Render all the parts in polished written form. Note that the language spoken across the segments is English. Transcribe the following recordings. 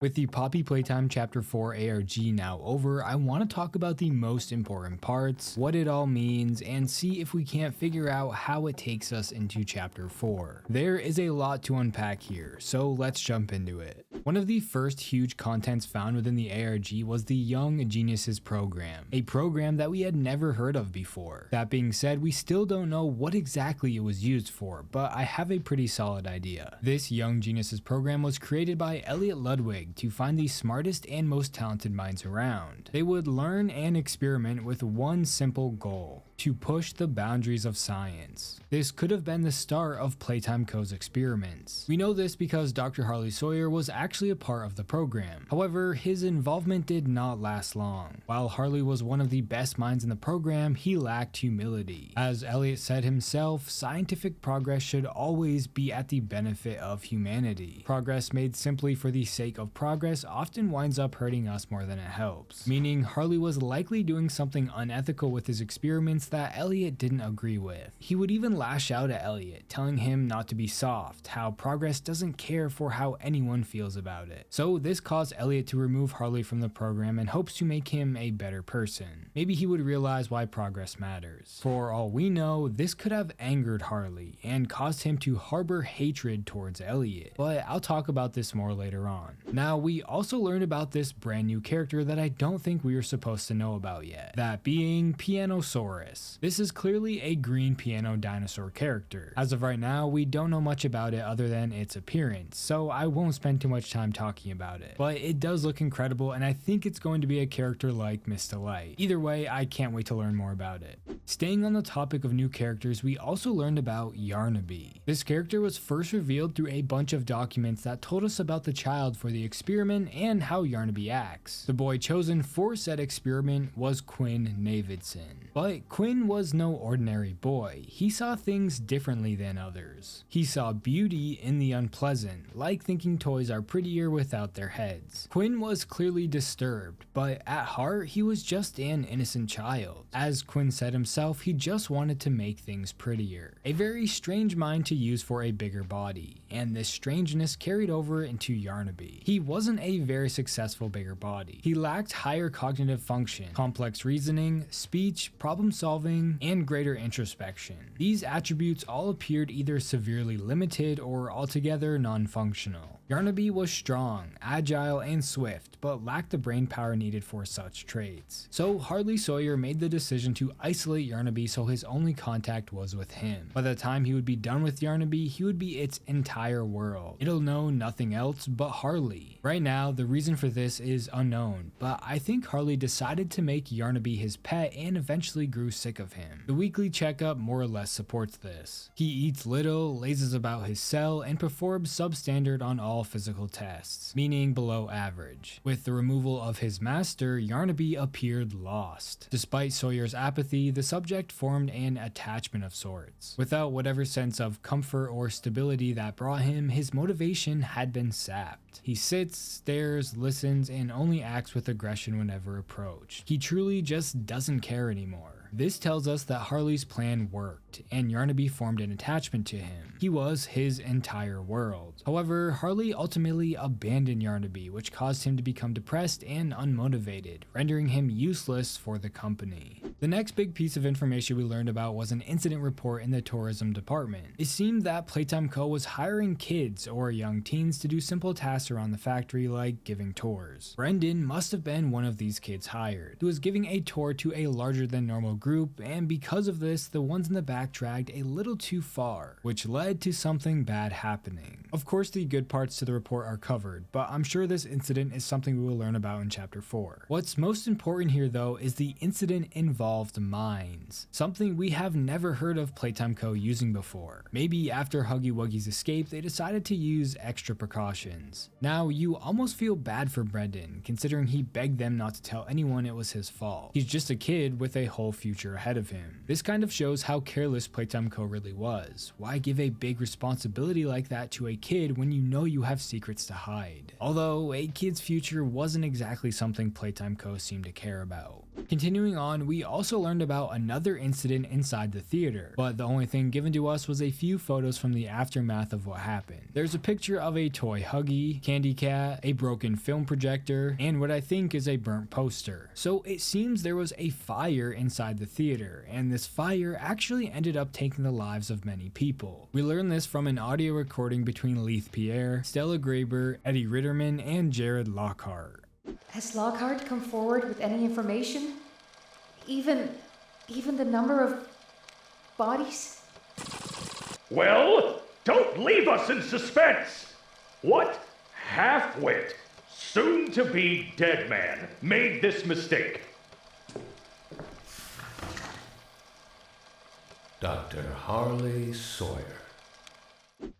With the Poppy Playtime Chapter 4 ARG now over, I want to talk about the most important parts, what it all means, and see if we can't figure out how it takes us into Chapter 4. There is a lot to unpack here, so let's jump into it. One of the first huge contents found within the ARG was the Young Geniuses program, a program that we had never heard of before. That being said, we still don't know what exactly it was used for, but I have a pretty solid idea. This Young Geniuses program was created by Elliot Ludwig to find the smartest and most talented minds around. They would learn and experiment with one simple goal: to push the boundaries of science. This could have been the start of Playtime Co.'s experiments. We know this because Dr. Harley Sawyer was actually a part of the program. However, his involvement did not last long. While Harley was one of the best minds in the program, he lacked humility. As Elliot said himself, scientific progress should always be at the benefit of humanity. Progress made simply for the sake of progress often winds up hurting us more than it helps. Meaning, Harley was likely doing something unethical with his experiments that Elliot didn't agree with. He would even lash out at Elliot, telling him not to be soft, how progress doesn't care for how anyone feels about it. So this caused Elliot to remove Harley from the program in hopes to make him a better person. Maybe he would realize why progress matters. For all we know, this could have angered Harley and caused him to harbor hatred towards Elliot, but I'll talk about this more later on. Now, we also learned about this brand new character that I don't think we were supposed to know about yet, that being Pianosaurus. This is clearly a green piano dinosaur character. As of right now, we don't know much about it other than its appearance, so I won't spend too much time talking about it. But it does look incredible, and I think it's going to be a character like Miss Delight. Either way, I can't wait to learn more about it. Staying on the topic of new characters, we also learned about Yarnaby. This character was first revealed through a bunch of documents that told us about the child for the experiment and how Yarnaby acts. The boy chosen for said experiment was Quinn Navidson. But Quinn was no ordinary boy. He saw things differently than others. He saw beauty in the unpleasant, like thinking toys are prettier without their heads. Quinn was clearly disturbed, but at heart he was just an innocent child. As Quinn said himself, he just wanted to make things prettier. A very strange mind to use for a bigger body, and this strangeness carried over into Yarnaby. He wasn't a very successful bigger body. He lacked higher cognitive function, complex reasoning, speech, problem solving, and greater introspection. These attributes all appeared either severely limited or altogether non-functional. Yarnaby was strong, agile, and swift, but lacked the brain power needed for such traits. So Harley Sawyer made the decision to isolate Yarnaby so his only contact was with him. By the time he would be done with Yarnaby, he would be its entire world. It'll know nothing else but Harley. Right now, the reason for this is unknown, but I think Harley decided to make Yarnaby his pet and eventually grew sick of him. The weekly checkup more or less supports this. He eats little, lazes about his cell, and performs substandard on all physical tests, meaning below average. With the removal of his master, Yarnaby appeared lost. Despite Sawyer's apathy, the subject formed an attachment of sorts. Without whatever sense of comfort or stability that brought him, his motivation had been sapped. He sits, stares, listens, and only acts with aggression whenever approached. He truly just doesn't care anymore. This tells us that Harley's plan worked, and Yarnaby formed an attachment to him. He was his entire world. However, Harley ultimately abandoned Yarnaby, which caused him to become depressed and unmotivated, rendering him useless for the company. The next big piece of information we learned about was an incident report in the tourism department. It seemed that Playtime Co. was hiring kids or young teens to do simple tasks around the factory like giving tours. Brendan must have been one of these kids hired. He was giving a tour to a larger than normal group, and because of this, the ones in the back dragged a little too far, which led to something bad happening. Of course, the good parts to the report are covered, but I'm sure this incident is something we will learn about in Chapter 4. What's most important here though is the incident involved mines, something we have never heard of Playtime Co. using before. Maybe after Huggy Wuggy's escape, they decided to use extra precautions. Now, you almost feel bad for Brendan, considering he begged them not to tell anyone it was his fault. He's just a kid with a whole future ahead of him. This kind of shows how careless Playtime Co. really was. Why give a big responsibility like that to a kid when you know you have secrets to hide? Although, a kid's future wasn't exactly something Playtime Co. seemed to care about. Continuing on, we also learned about another incident inside the theater, but the only thing given to us was a few photos from the aftermath of what happened. There's a picture of a toy Huggy, candy cat, a broken film projector, and what I think is a burnt poster. So it seems there was a fire inside the theater, and this fire actually ended up taking the lives of many people. We learned this from an audio recording between Leith Pierre, Stella Graber, Eddie Ritterman, and Jared Lockhart. Has Lockhart come forward with any information? Even the number of bodies? Well, don't leave us in suspense! What half-wit, soon-to-be dead man made this mistake? Dr. Harley Sawyer.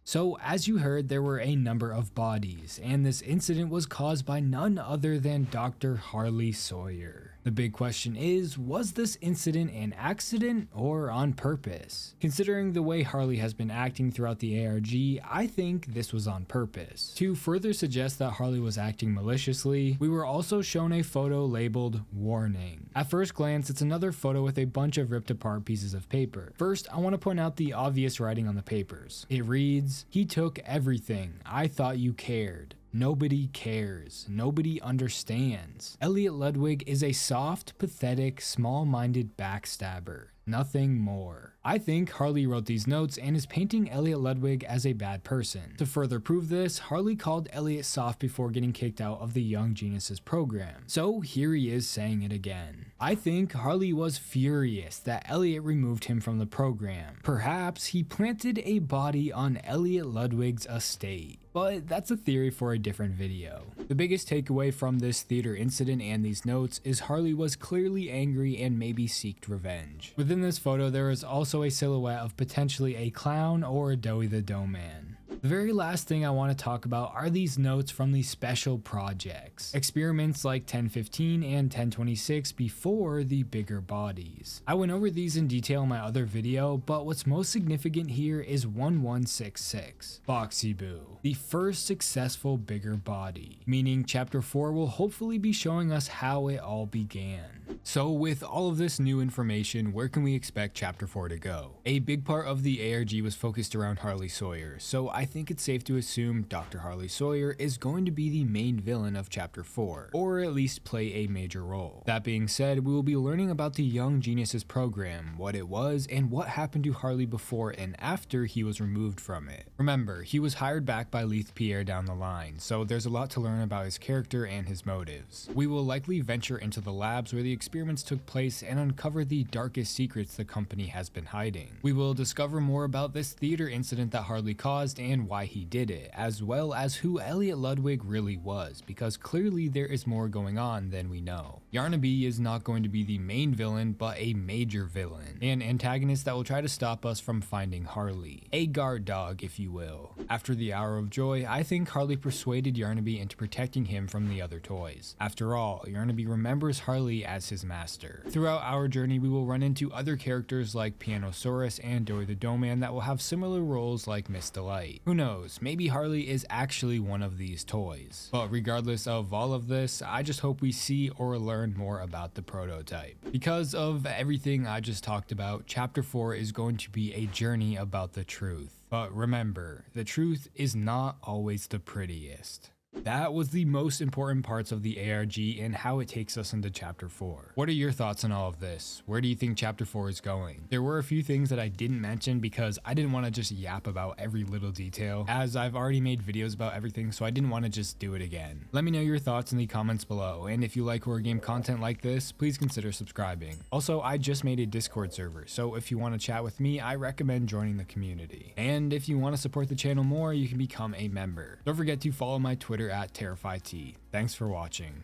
So, as you heard, there were a number of bodies, and this incident was caused by none other than Dr. Harley Sawyer. The big question is, was this incident an accident or on purpose? Considering the way Harley has been acting throughout the ARG, I think this was on purpose. To further suggest that Harley was acting maliciously, we were also shown a photo labeled "Warning." At first glance, it's another photo with a bunch of ripped apart pieces of paper. First, I want to point out the obvious writing on the papers. It reads, "He took everything. I thought you cared. Nobody cares. Nobody understands. Elliot Ludwig is a soft, pathetic, small-minded backstabber. Nothing more." I think Harley wrote these notes and is painting Elliot Ludwig as a bad person. To further prove this, Harley called Elliot soft before getting kicked out of the Young Geniuses program. So here he is saying it again. I think Harley was furious that Elliot removed him from the program. Perhaps he planted a body on Elliot Ludwig's estate. But that's a theory for a different video. The biggest takeaway from this theater incident and these notes is Harley was clearly angry and maybe seeked revenge. Within this photo, there is also a silhouette of potentially a clown or a Doughy the Dough Man. The very last thing I want to talk about are these notes from these special projects. Experiments like 1015 and 1026 before the bigger bodies. I went over these in detail in my other video, but what's most significant here is 1166, Boxy Boo, the first successful bigger body, meaning chapter 4 will hopefully be showing us how it all began. So with all of this new information, where can we expect chapter 4 to go? A big part of the ARG was focused around Harley Sawyer, so I think it's safe to assume Dr. Harley Sawyer is going to be the main villain of chapter 4, or at least play a major role. That being said, we will be learning about the Young Geniuses program, what it was, and what happened to Harley before and after he was removed from it. Remember, he was hired back by Leith Pierre down the line, so there's a lot to learn about his character and his motives. We will likely venture into the labs where the experiments took place and uncover the darkest secrets the company has been hiding. We will discover more about this theater incident that Harley caused and why he did it, as well as who Elliot Ludwig really was, because clearly there is more going on than we know. Yarnaby is not going to be the main villain, but a major villain, an antagonist that will try to stop us from finding Harley, a guard dog if you will. After the Hour of Joy, I think Harley persuaded Yarnaby into protecting him from the other toys. After all, Yarnaby remembers Harley as his master. Throughout our journey, we will run into other characters like Pianosaurus and Doughy the Dough Man that will have similar roles like Miss Delight. Who knows, maybe Harley is actually one of these toys. But regardless of all of this, I just hope we see or learn more about the prototype. Because of everything I just talked about, chapter 4 is going to be a journey about the truth. But remember, the truth is not always the prettiest. That was the most important parts of the ARG and how it takes us into chapter 4. What are your thoughts on all of this? Where do you think chapter 4 is going? There were a few things that I didn't mention because I didn't want to just yap about every little detail, as I've already made videos about everything, so I didn't want to just do it again. Let me know your thoughts in the comments below, and if you like horror game content like this, please consider subscribing. Also, I just made a Discord server, so if you want to chat with me, I recommend joining the community. And if you want to support the channel more, you can become a member. Don't forget to follow my Twitter at TerrifyT. Thanks for watching.